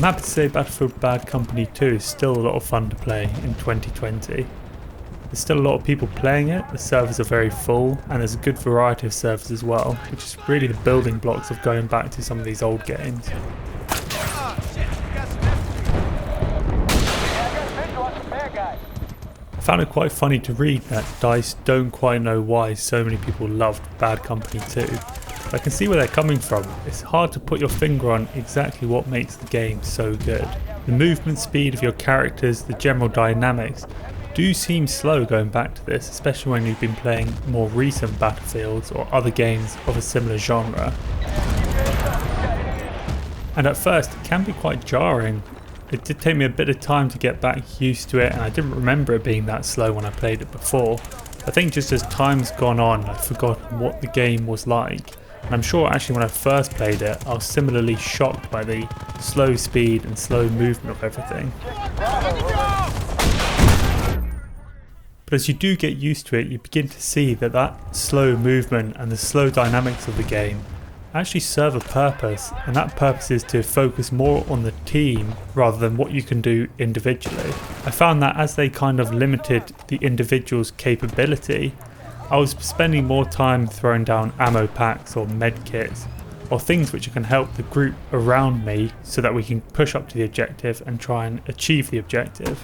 I'm happy to say Battlefield Bad Company 2 is still a lot of fun to play in 2020. There's still a lot of people playing it, the servers are very full, and there's a good variety of servers as well, which is really the building blocks of going back to some of these old games. I found it quite funny to read that DICE don't quite know why so many people loved Bad Company 2. I can see where they're coming from. It's hard to put your finger on exactly what makes the game so good. The movement speed of your characters, the general dynamics, do seem slow going back to this, especially when you've been playing more recent Battlefields or other games of a similar genre. And at first it can be quite jarring. It did take me a bit of time to get back used to it, and I didn't remember it being that slow when I played it before. I think just as time's gone on, I've forgotten what the game was like. And I'm sure actually when I first played it, I was similarly shocked by the slow speed and slow movement of everything. But as you do get used to it, you begin to see that that slow movement and the slow dynamics of the game actually serve a purpose, and that purpose is to focus more on the team rather than what you can do individually. I found that as they kind of limited the individual's capability, I was spending more time throwing down ammo packs or med kits or things which can help the group around me so that we can push up to the objective and try and achieve the objective.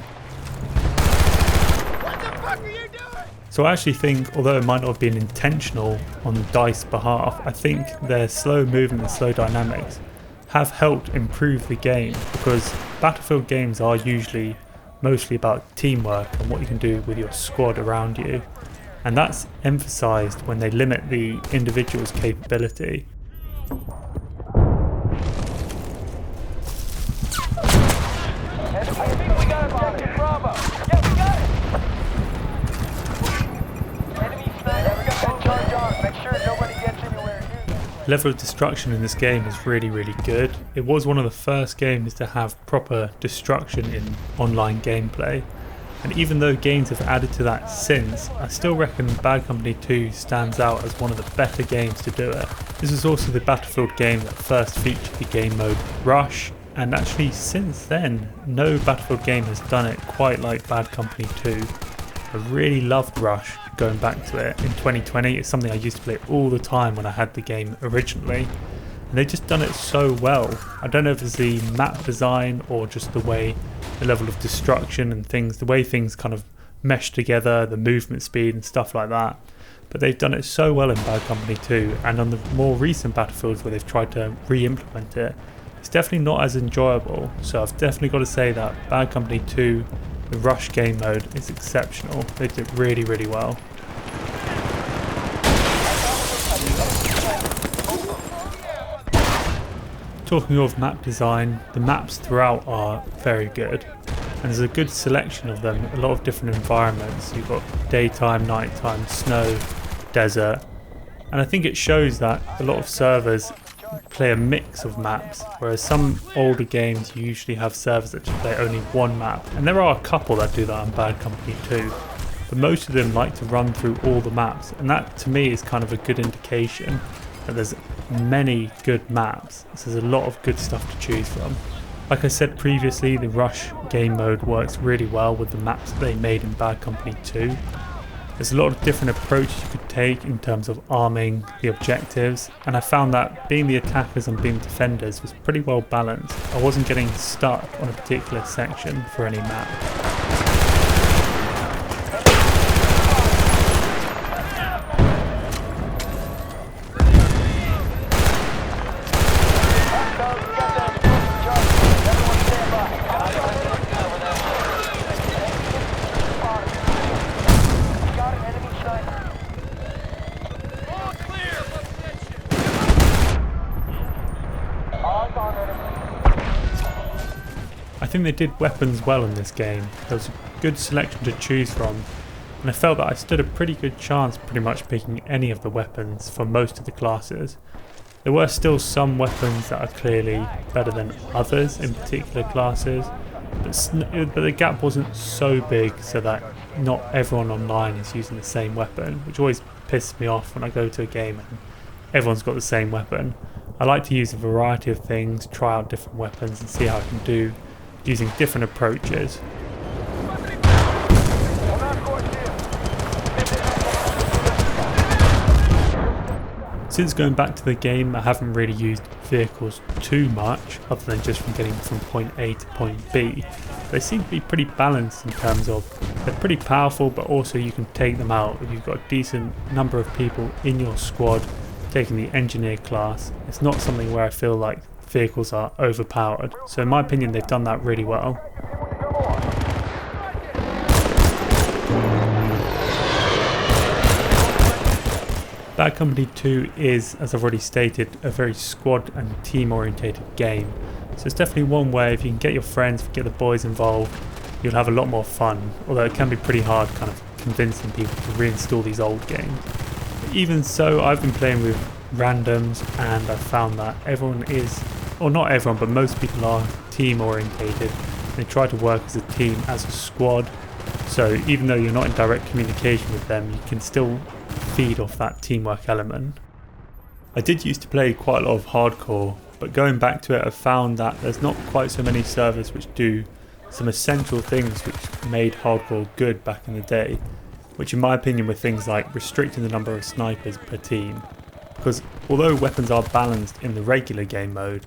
So I actually think, although it might not have been intentional on DICE's behalf, I think their slow movement and slow dynamics have helped improve the game, because Battlefield games are usually mostly about teamwork and what you can do with your squad around you. And that's emphasised when they limit the individual's capability. Level of destruction in this game is really good. It was one of the first games to have proper destruction in online gameplay. And even though games have added to that since, I still reckon Bad Company 2 stands out as one of the better games to do it. This was also the Battlefield game that first featured the game mode Rush, and actually since then, no Battlefield game has done it quite like Bad Company 2. I really loved Rush going back to it in 2020. It's something I used to play all the time when I had the game originally. And they've just done it so well. I don't know if it's the map design or just the way the level of destruction and things, the way things kind of mesh together, the movement speed and stuff like that. But they've done it so well in Bad Company 2, and on the more recent Battlefields where they've tried to re-implement it, it's definitely not as enjoyable. So I've definitely got to say that Bad Company 2, the Rush game mode, is exceptional. They did it really well. Talking of map design, the maps throughout are very good, and there's a good selection of them, a lot of different environments. You've got daytime, nighttime, snow, desert, and I think it shows that a lot of servers play a mix of maps, whereas some older games usually have servers that just play only one map, and there are a couple that do that on Bad Company 2, but most of them like to run through all the maps, and that to me is kind of a good indication that there's many good maps. So there's a lot of good stuff to choose from. Like I said previously, the Rush game mode works really well with the maps that they made in Bad Company 2. There's a lot of different approaches you could take in terms of arming the objectives, and I found that being the attackers and being defenders was pretty well balanced. I wasn't getting stuck on a particular section for any map. I think they did weapons well in this game. There was a good selection to choose from, and I felt that I stood a pretty good chance pretty much picking any of the weapons for most of the classes. There were still some weapons that are clearly better than others in particular classes, but the gap wasn't so big so that not everyone online is using the same weapon, which always pisses me off when I go to a game and everyone's got the same weapon. I like to use a variety of things, try out different weapons and see how I can do using different approaches. Since going back to the game, I haven't really used vehicles too much, other than just from getting from point A to point B. They seem to be pretty balanced in terms of they're pretty powerful, but also you can take them out if you've got a decent number of people in your squad taking the engineer class. It's not something where I feel like vehicles are overpowered. So in my opinion, they've done that really well. Bad Company 2 is, as I've already stated, a very squad and team orientated game. So it's definitely one where if you can get your friends, get the boys involved, you'll have a lot more fun. Although it can be pretty hard kind of convincing people to reinstall these old games. But even so, I've been playing with randoms and I've found that everyone is, or not everyone, but most people are team orientated. They try to work as a team, as a squad. So even though you're not in direct communication with them, you can still feed off that teamwork element. I did used to play quite a lot of hardcore, but going back to it, I've found that there's not quite so many servers which do some essential things which made hardcore good back in the day, which in my opinion were things like restricting the number of snipers per team. Because although weapons are balanced in the regular game mode,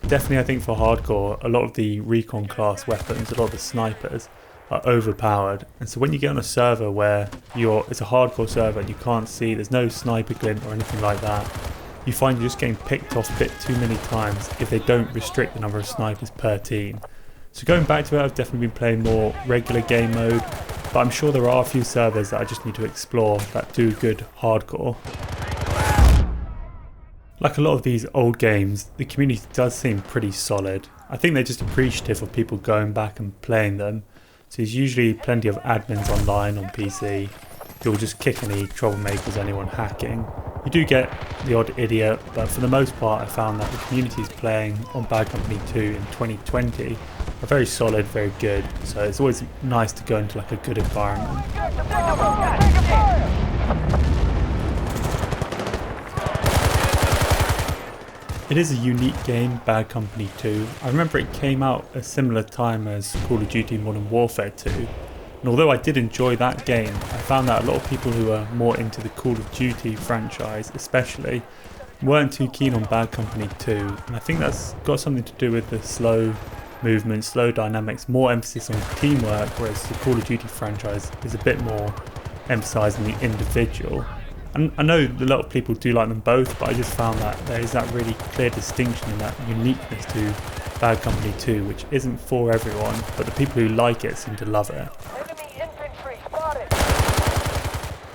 definitely I think for hardcore, a lot of the recon class weapons, a lot of the snipers, are overpowered. And so when you get on a server where it's a hardcore server and you can't see, there's no sniper glint or anything like that, you find you're just getting picked off a bit too many times if they don't restrict the number of snipers per team. So going back to it, I've definitely been playing more regular game mode, but I'm sure there are a few servers that I just need to explore that do good hardcore. Like a lot of these old games, the community does seem pretty solid. I think they're just appreciative of people going back and playing them. So there's usually plenty of admins online on PC who will just kick any troublemakers, anyone hacking. You do get the odd idiot, but for the most part I found that the communities playing on Bad Company 2 in 2020 are very solid, very good. So it's always nice to go into like a good environment. It is a unique game, Bad Company 2. I remember it came out a similar time as Call of Duty Modern Warfare 2. And although I did enjoy that game, I found that a lot of people who are more into the Call of Duty franchise especially weren't too keen on Bad Company 2. And I think that's got something to do with the slow movement, slow dynamics, more emphasis on teamwork, whereas the Call of Duty franchise is a bit more emphasising the individual. And I know a lot of people do like them both, but I just found that there is that really clear distinction and that uniqueness to Bad Company 2, which isn't for everyone, but the people who like it seem to love it.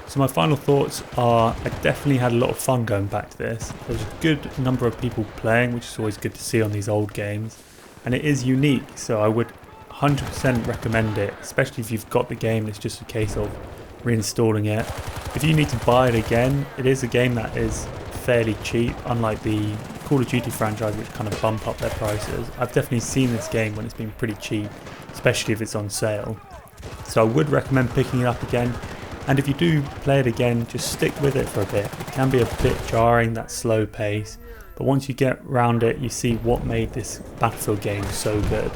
So my final thoughts are, I definitely had a lot of fun going back to this. There was a good number of people playing, which is always good to see on these old games. And it is unique, so I would 100% recommend it, especially if you've got the game and it's just a case of reinstalling it. If you need to buy it again, it is a game that is fairly cheap, unlike the Call of Duty franchise which kind of bump up their prices. I've definitely seen this game when it's been pretty cheap, especially if it's on sale. So I would recommend picking it up again, and if you do play it again, just stick with it for a bit. It can be a bit jarring, that slow pace, but once you get around it, you see what made this Battlefield game so good.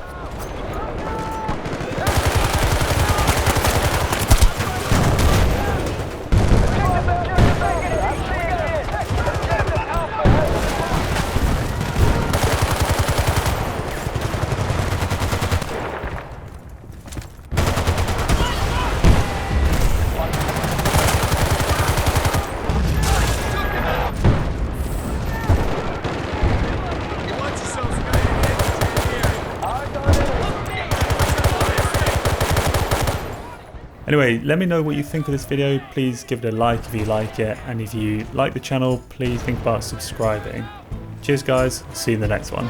Anyway, let me know what you think of this video. Please give it a like if you like it, and if you like the channel, please think about subscribing. Cheers guys, see you in the next one.